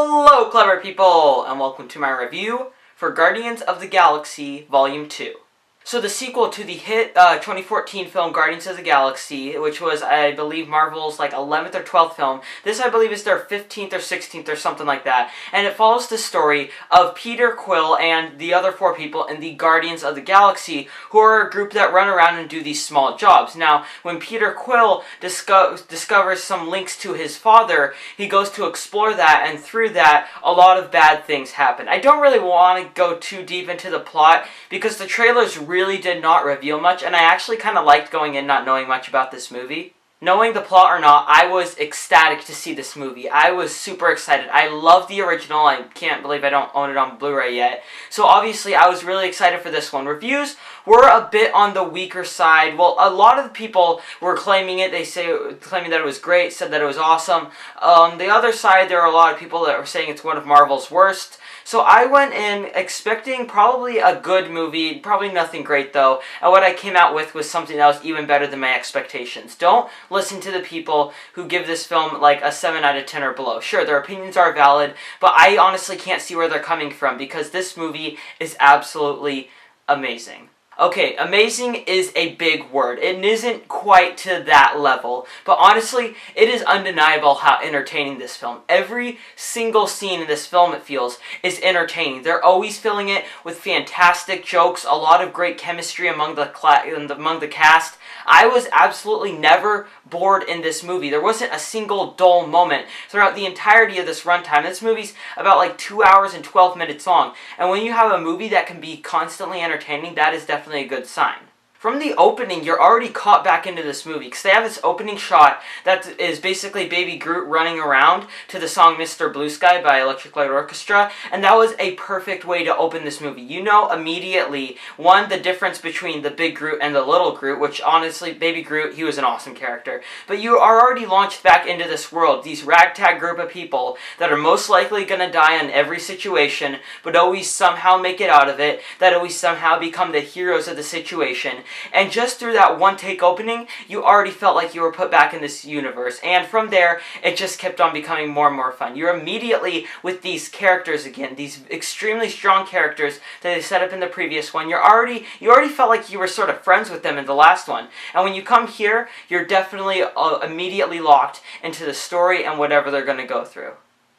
Hello, clever people, and welcome to my review for Guardians of the Galaxy Volume 2. So the sequel to the hit 2014 film Guardians of the Galaxy, which was, I believe, Marvel's 11th or 12th film. This, I believe, is their 15th or 16th or something like that. And it follows the story of Peter Quill and the other 4 people in the Guardians of the Galaxy, who are a group that run around and do these small jobs. Now, when Peter Quill discovers some links to his father, he goes to explore that, and through that, a lot of bad things happen. I don't really want to go too deep into the plot, because the trailers really did not reveal much, and I actually kind of liked going in not knowing much about this movie. Knowing the plot or not, I was ecstatic to see this movie. I was super excited. I love the original. I can't believe I don't own it on Blu-ray yet. So obviously, I was really excited for this one. Reviews were a bit on the weaker side. Well, a lot of the people were claiming it. Claiming that it was great, said that it was awesome. On the other side, there are a lot of people that were saying it's one of Marvel's worst. So I went in expecting probably a good movie, probably nothing great though, and what I came out with was something that was even better than my expectations. Don't listen to the people who give this film like a 7 out of 10 or below. Sure, their opinions are valid, but I honestly can't see where they're coming from because this movie is absolutely amazing. Okay, amazing is a big word. It isn't quite to that level, but honestly, it is undeniable how entertaining this film. Every single scene in this film, it feels, is entertaining. They're always filling it with fantastic jokes, a lot of great chemistry among the cast. I was absolutely never bored in this movie. There wasn't a single dull moment throughout the entirety of this runtime. This movie's about 2 hours and 12 minutes long, and when you have a movie that can be constantly entertaining, that is definitely a good sign. From the opening, you're already caught back into this movie, because they have this opening shot that is basically Baby Groot running around to the song Mr. Blue Sky by Electric Light Orchestra, and that was a perfect way to open this movie. You know immediately, one, the difference between the big Groot and the little Groot, which honestly, Baby Groot, he was an awesome character. But you are already launched back into this world, these ragtag group of people that are most likely going to die in every situation, but always somehow make it out of it, that always somehow become the heroes of the situation. And just through that one take opening, you already felt like you were put back in this universe. And from there, it just kept on becoming more and more fun. You're immediately with these characters again, these extremely strong characters that they set up in the previous one. You already felt like you were sort of friends with them in the last one. And when you come here, you're definitely immediately locked into the story and whatever they're going to go through.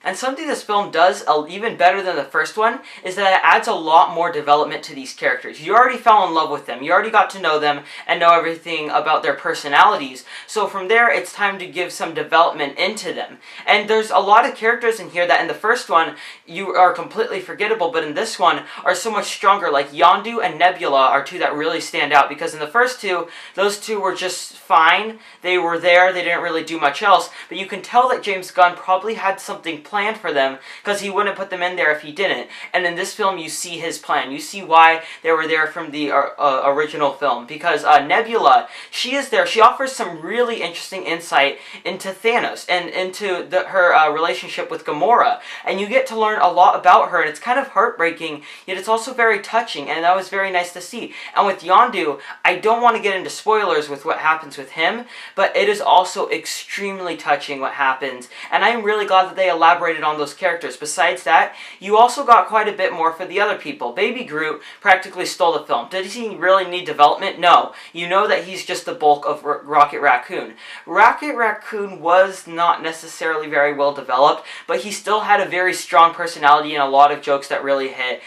And something this film does even better than the first one is that it adds a lot more development to these characters. You already fell in love with them. You already got to know them and know everything about their personalities. So from there, it's time to give some development into them. And there's a lot of characters in here that in the first one, you are completely forgettable, but in this one are so much stronger. Like Yondu and Nebula are 2 that really stand out, because in the first 2, those 2 were just fine. They were there. They didn't really do much else. But you can tell that James Gunn probably had something planned for them, because he wouldn't put them in there if he didn't. And in this film, you see his plan. You see why they were there from the original film. Because Nebula, she is there. She offers some really interesting insight into Thanos and into her relationship with Gamora. And you get to learn a lot about her, and it's kind of heartbreaking, yet it's also very touching, and that was very nice to see. And with Yondu, I don't want to get into spoilers with what happens with him, but it is also extremely touching what happens, and I'm really glad that they elaborated on those characters. Besides that, you also got quite a bit more for the other people. Baby Groot practically stole the film. Did he really need development? No. You know that he's just the bulk of Rocket Raccoon. Rocket Raccoon was not necessarily very well developed, but he still had a very strong personality and a lot of jokes that really hit.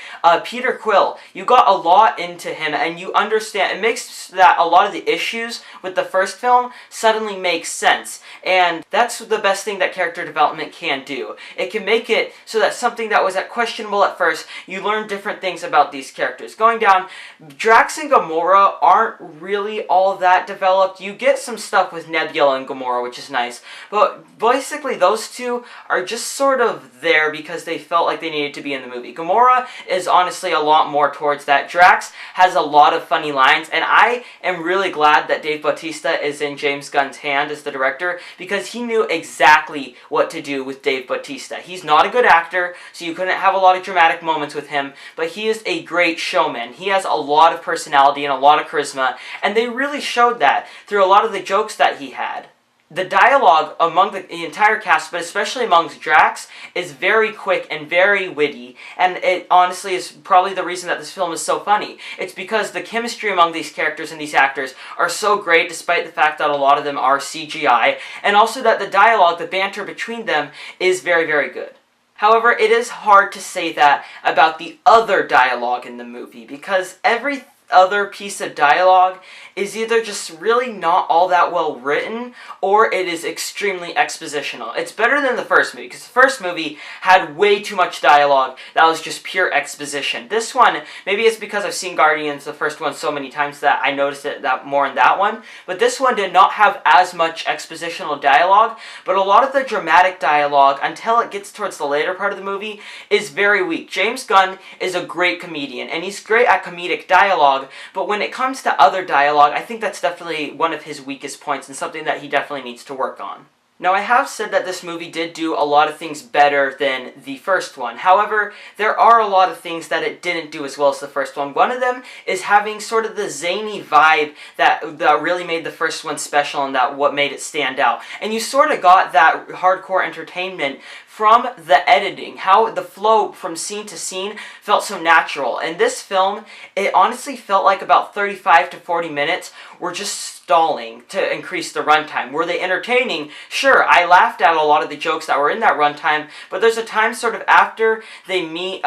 Peter Quill, you got a lot into him, and you understand, it makes that a lot of the issues with the first film suddenly make sense, and that's the best thing that character development can do. It can make it so that something that was questionable at first, you learn different things about these characters. Going down, Drax and Gamora aren't really all that developed. You get some stuff with Nebula and Gamora, which is nice, but basically those 2 are just sort of there because they felt like they needed to be in the movie. Gamora is honestly a lot more towards that. Drax has a lot of funny lines, and I am really glad that Dave Bautista is in James Gunn's hand as the director, because he knew exactly what to do with Dave Bautista. He's not a good actor, so you couldn't have a lot of dramatic moments with him, but he is a great showman. He has a lot of personality and a lot of charisma, and they really showed that through a lot of the jokes that he had. The dialogue among the entire cast, but especially amongst Drax, is very quick and very witty, and it honestly is probably the reason that this film is so funny. It's because the chemistry among these characters and these actors are so great, despite the fact that a lot of them are CGI, and also that the dialogue, the banter between them, is very, very good. However, it is hard to say that about the other dialogue in the movie, because every other piece of dialogue is either just really not all that well written, or it is extremely expositional. It's better than the first movie, because the first movie had way too much dialogue that was just pure exposition. This one, maybe it's because I've seen Guardians, the first one, so many times that I noticed it that more in that one, but this one did not have as much expositional dialogue, but a lot of the dramatic dialogue, until it gets towards the later part of the movie, is very weak. James Gunn is a great comedian, and he's great at comedic dialogue, but when it comes to other dialogue, I think that's definitely one of his weakest points and something that he definitely needs to work on. Now, I have said that this movie did do a lot of things better than the first one. However, there are a lot of things that it didn't do as well as the first one. One of them is having sort of the zany vibe that really made the first one special, and that what made it stand out. And you sort of got that hardcore entertainment from the editing, how the flow from scene to scene felt so natural. In this film, it honestly felt like about 35 to 40 minutes were just stalling to increase the runtime. Were they entertaining? Sure, I laughed at a lot of the jokes that were in that runtime, but there's a time sort of after they meet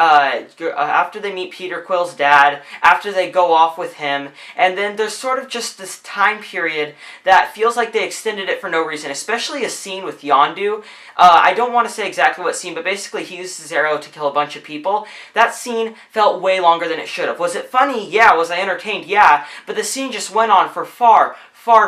Peter Quill's dad, after they go off with him, and then there's sort of just this time period that feels like they extended it for no reason, especially a scene with Yondu. I don't want to say exactly what scene, but basically he uses his arrow to kill a bunch of people. That scene felt way longer than it should have. Was it funny? Yeah. Was I entertained? Yeah. But the scene just went on for far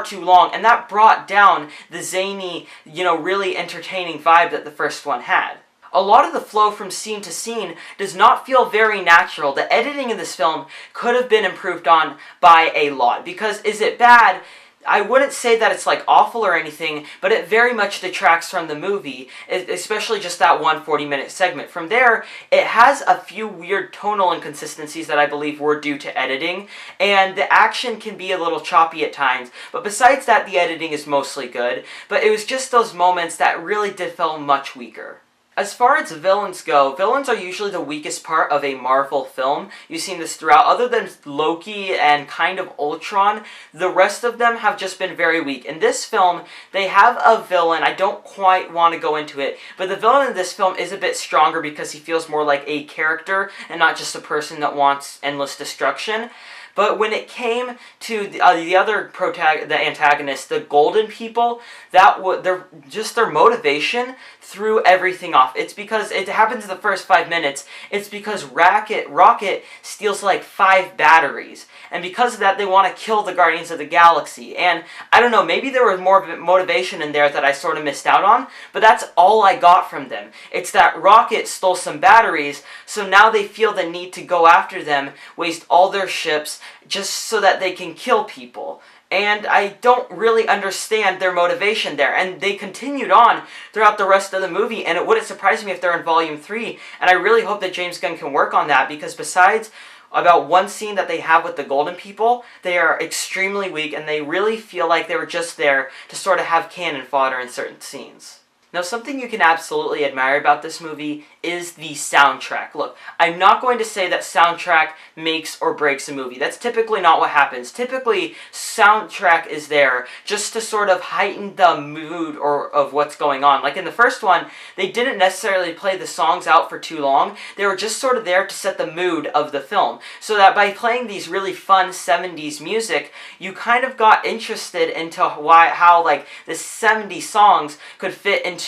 too long, and that brought down the zany, really entertaining vibe that the first one had. A lot of the flow from scene to scene does not feel very natural. The editing in this film could have been improved on by a lot, because is it bad? I wouldn't say that it's like awful or anything, but it very much detracts from the movie, especially just that one 40-minute segment. From there, it has a few weird tonal inconsistencies that I believe were due to editing, and the action can be a little choppy at times, but besides that, the editing is mostly good, but it was just those moments that really did feel much weaker. As far as villains go, villains are usually the weakest part of a Marvel film. You've seen this throughout. Other than Loki and kind of Ultron, the rest of them have just been very weak. In this film, they have a villain. I don't quite want to go into it, but the villain in this film is a bit stronger because he feels more like a character and not just a person that wants endless destruction. But when it came to the other antagonists, the Golden People, their motivation threw everything off. It's because it happens in the first 5 minutes. It's because Rocket steals like 5 batteries, and because of that, they want to kill the Guardians of the Galaxy. And I don't know, maybe there was more motivation in there that I sort of missed out on, but that's all I got from them. It's that Rocket stole some batteries, so now they feel the need to go after them, waste all their ships, just so that they can kill people. And I don't really understand their motivation there. And they continued on throughout the rest of the movie, and it wouldn't surprise me if they're in Volume 3. And I really hope that James Gunn can work on that, because besides about one scene that they have with the Golden People, they are extremely weak, and they really feel like they were just there to sort of have cannon fodder in certain scenes. Now, something you can absolutely admire about this movie is the soundtrack. Look, I'm not going to say that soundtrack makes or breaks a movie. That's typically not what happens. Typically, soundtrack is there just to sort of heighten the mood of what's going on. Like in the first one, they didn't necessarily play the songs out for too long. They were just sort of there to set the mood of the film. So that by playing these really fun 70s music, you kind of got interested into how like the 70s songs could fit into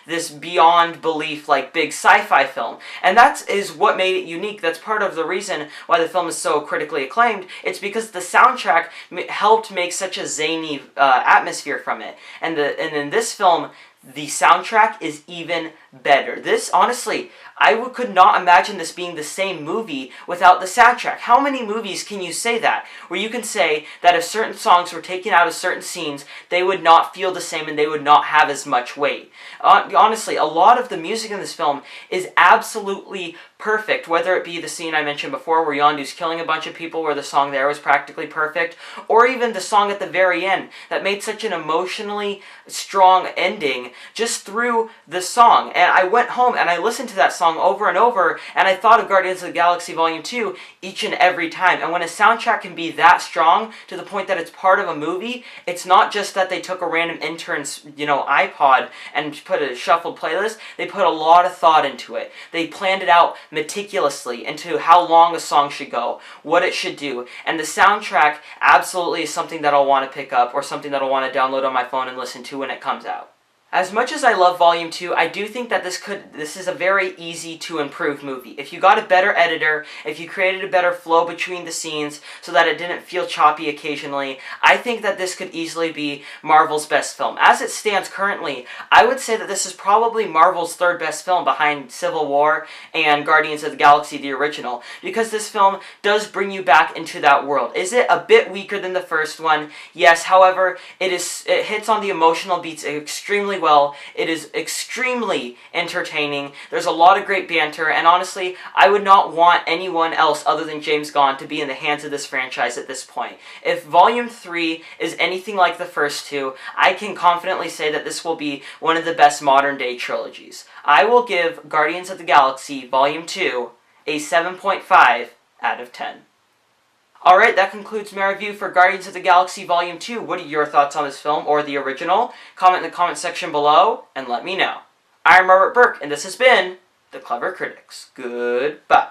this beyond belief like big sci-fi film. And that is what made it unique. That's part of the reason why the film is so critically acclaimed. It's because the soundtrack helped make such a zany atmosphere from it. And in this film, the soundtrack is even better. This, honestly, I could not imagine this being the same movie without the soundtrack. How many movies can you say that? Where you can say that if certain songs were taken out of certain scenes, they would not feel the same and they would not have as much weight. Honestly, a lot of the music in this film is absolutely perfect, whether it be the scene I mentioned before where Yondu's killing a bunch of people, where the song there was practically perfect, or even the song at the very end that made such an emotionally strong ending just through the song. And I went home and I listened to that song over and over, and I thought of Guardians of the Galaxy Volume 2 each and every time. And when a soundtrack can be that strong to the point that it's part of a movie, it's not just that they took a random intern's, iPod and put a shuffled playlist. They put a lot of thought into it. They planned it out meticulously into how long a song should go, what it should do, and the soundtrack absolutely is something that I'll want to pick up or something that I'll want to download on my phone and listen to when it comes out. As much as I love Volume 2, I do think that this is a very easy to improve movie. If you got a better editor, if you created a better flow between the scenes so that it didn't feel choppy occasionally, I think that this could easily be Marvel's best film. As it stands currently, I would say that this is probably Marvel's third best film behind Civil War and Guardians of the Galaxy, the original, because this film does bring you back into that world. Is it a bit weaker than the first one? Yes, however, it hits on the emotional beats extremely well. It is extremely entertaining. There's a lot of great banter, and honestly, I would not want anyone else other than James Gunn to be in the hands of this franchise at this point. If Volume 3 is anything like the first two, I can confidently say that this will be one of the best modern-day trilogies. I will give Guardians of the Galaxy Volume 2 a 7.5 out of 10. Alright, that concludes my review for Guardians of the Galaxy Volume 2. What are your thoughts on this film or the original? Comment in the comment section below and let me know. I'm Robert Burke, and this has been The Clever Critics. Goodbye.